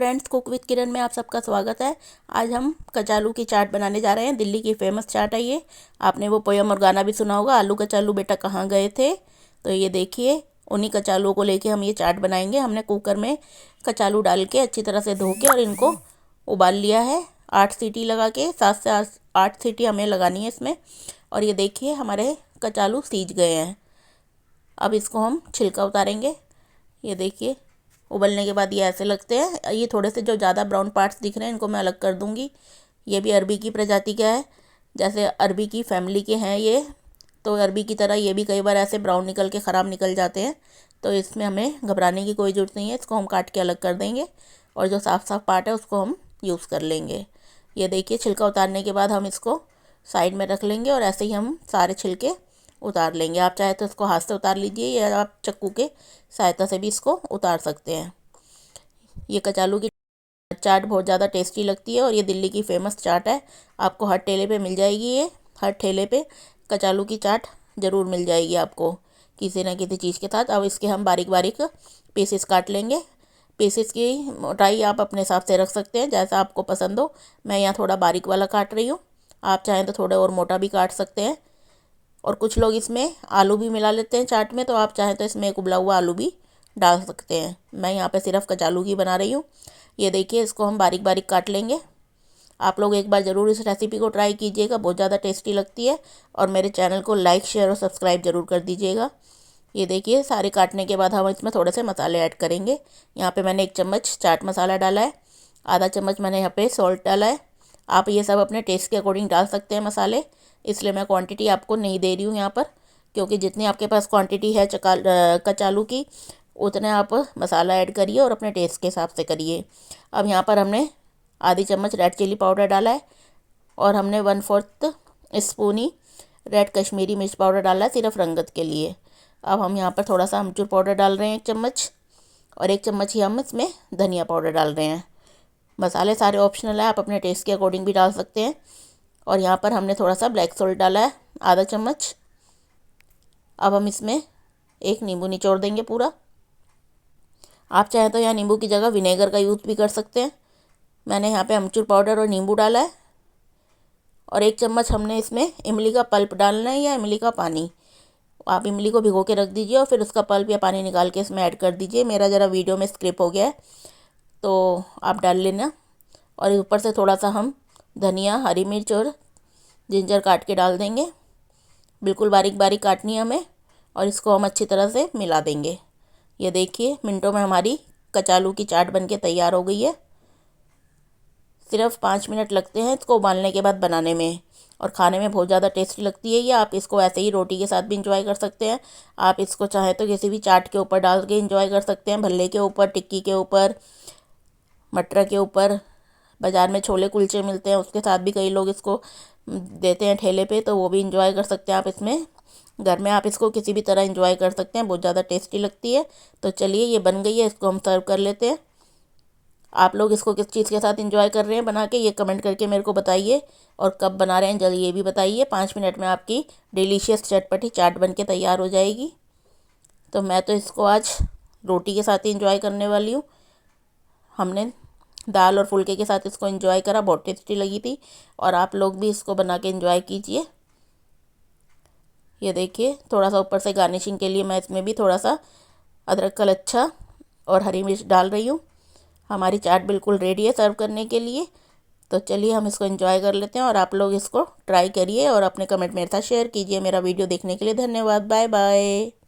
Friends, cook with किरण में आप सबका स्वागत है। आज हम कचालू की चाट बनाने जा रहे हैं। दिल्ली की फेमस चाट है ये। आपने वो पोयम और गाना भी सुना होगा, आलू कचालू बेटा कहाँ गए थे। तो ये देखिए, उन्हीं कचालुओं को लेके हम ये चाट बनाएंगे। हमने कुकर में कचालू डाल के अच्छी तरह से धो के और इनको उबाल लिया है 8 सीटी लगा के। 7 से 8 सीटी हमें लगानी है इसमें। और ये देखिए, हमारे कचालू सीज गए हैं। अब इसको हम छिलका उतारेंगे। ये देखिए, उबलने के बाद ये ऐसे लगते हैं। ये थोड़े से जो ज़्यादा ब्राउन पार्ट्स दिख रहे हैं इनको मैं अलग कर दूंगी। ये भी अरबी की प्रजाति का है, जैसे अरबी की फैमिली के हैं ये। तो अरबी की तरह ये भी कई बार ऐसे ब्राउन निकल के ख़राब निकल जाते हैं। तो इसमें हमें घबराने की कोई ज़रूरत नहीं है। इसको हम काट के अलग कर देंगे और जो साफ़ साफ़ पार्ट है उसको हम यूज़ कर लेंगे। ये देखिए, छिलका उतारने के बाद हम इसको साइड में रख लेंगे और ऐसे ही हम सारे छिलके उतार लेंगे। आप चाहे तो इसको हाथ से उतार लीजिए या आप चाकू के सहायता से भी इसको उतार सकते हैं। ये कचालू की चाट बहुत ज़्यादा टेस्टी लगती है और ये दिल्ली की फेमस चाट है। आपको हर ठेले पे मिल जाएगी। ये हर ठेले पे कचालू की चाट ज़रूर मिल जाएगी आपको किसी न किसी चीज़ के साथ। अब इसके हम बारीक बारीक पीसेस काट लेंगे। पीसेस की मोटाई आप अपने हिसाब से रख सकते हैं, जैसा आपको पसंद हो। मैं यहाँ थोड़ा बारीक वाला काट रही हूँ। आप चाहें तो थोड़ा और मोटा भी काट सकते हैं। और कुछ लोग इसमें आलू भी मिला लेते हैं चाट में, तो आप चाहें तो इसमें एक उबला हुआ आलू भी डाल सकते हैं। मैं यहाँ पे सिर्फ कचालू की बना रही हूँ। ये देखिए, इसको हम बारीक बारीक काट लेंगे। आप लोग एक बार ज़रूर इस रेसिपी को ट्राई कीजिएगा, बहुत ज़्यादा टेस्टी लगती है। और मेरे चैनल को लाइक, शेयर और सब्सक्राइब ज़रूर कर दीजिएगा। ये देखिए, सारे काटने के बाद हम इसमें थोड़े से मसाले ऐड करेंगे। यहाँ पे मैंने 1 चम्मच चाट मसाला डाला है, आधा चम्मच मैंने यहाँ पे सॉल्ट डाला है। आप ये सब अपने टेस्ट के अकॉर्डिंग डाल सकते हैं मसाले, इसलिए मैं क्वांटिटी आपको नहीं दे रही हूँ यहाँ पर, क्योंकि जितनी आपके पास क्वांटिटी है कचालू की, उतने आप मसाला ऐड करिए और अपने टेस्ट के हिसाब से करिए। अब यहाँ पर हमने आधी चम्मच रेड चिली पाउडर डाला है और हमने 1/4 स्पून ही रेड कश्मीरी मिर्च पाउडर डाला है, सिर्फ रंगत के लिए। अब हम यहाँ पर थोड़ा सा अमचूर पाउडर डाल रहे हैं 1 चम्मच, और 1 चम्मच ही हम इसमें धनिया पाउडर डाल रहे हैं। मसाले सारे ऑप्शनल है, आप अपने टेस्ट के अकॉर्डिंग भी डाल सकते हैं। और यहाँ पर हमने थोड़ा सा ब्लैक सॉल्ट डाला है, आधा चम्मच। अब हम इसमें एक नींबू निचोड़ देंगे पूरा। आप चाहें तो यहाँ नींबू की जगह विनेगर का यूज़ भी कर सकते हैं। मैंने यहाँ पे अमचूर पाउडर और नींबू डाला है। और 1 चम्मच हमने इसमें इमली का पल्प डालना है या इमली का पानी। आप इमली को भिगो के रख दीजिए और फिर उसका पल्प या पानी निकाल के इसमें ऐड कर दीजिए। मेरा ज़रा वीडियो में स्क्रिप हो गया है, तो आप डाल लेना। और ऊपर से थोड़ा सा हम धनिया, हरी मिर्च और जिंजर काट के डाल देंगे। बिल्कुल बारीक बारीक काटनी है हमें, और इसको हम अच्छी तरह से मिला देंगे। ये देखिए, मिनटों में हमारी कचालू की चाट बनके तैयार हो गई है। सिर्फ 5 मिनट लगते हैं इसको उबालने के बाद बनाने में, और खाने में बहुत ज़्यादा टेस्टी लगती है ये। आप इसको ऐसे ही रोटी के साथ भी इंजॉय कर सकते हैं। आप इसको चाहें तो किसी भी चाट के ऊपर डाल के इंजॉय कर सकते हैं, भल्ले के ऊपर, टिक्की के ऊपर, मटर के ऊपर। बाज़ार में छोले कुलचे मिलते हैं, उसके साथ भी कई लोग इसको देते हैं ठेले पे, तो वो भी इंजॉय कर सकते हैं आप इसमें। घर में आप इसको किसी भी तरह इंजॉय कर सकते हैं, बहुत ज़्यादा टेस्टी लगती है। तो चलिए, ये बन गई है, इसको हम सर्व कर लेते हैं। आप लोग इसको किस चीज़ के साथ इंजॉय कर रहे हैं बना के, ये कमेंट करके मेरे को बताइए। और कब बना रहे हैं जल्दी ये भी बताइए। 5 मिनट में आपकी डिलीशियस चटपटी चाट बन के तैयार हो जाएगी। तो मैं तो इसको आज रोटी के साथ ही इंजॉय करने वाली हूँ। हमने दाल और फुल्के के साथ इसको एंजॉय करा, बहुत टेस्टी लगी थी। और आप लोग भी इसको बना के एंजॉय कीजिए। ये देखिए, थोड़ा सा ऊपर से गार्निशिंग के लिए मैं इसमें भी थोड़ा सा अदरक का लच्छा और हरी मिर्च डाल रही हूँ। हमारी चाट बिल्कुल रेडी है सर्व करने के लिए। तो चलिए, हम इसको एंजॉय कर लेते हैं और आप लोग इसको ट्राई करिए और अपने कमेंट मेरे साथ शेयर कीजिए। मेरा वीडियो देखने के लिए धन्यवाद। Bye bye.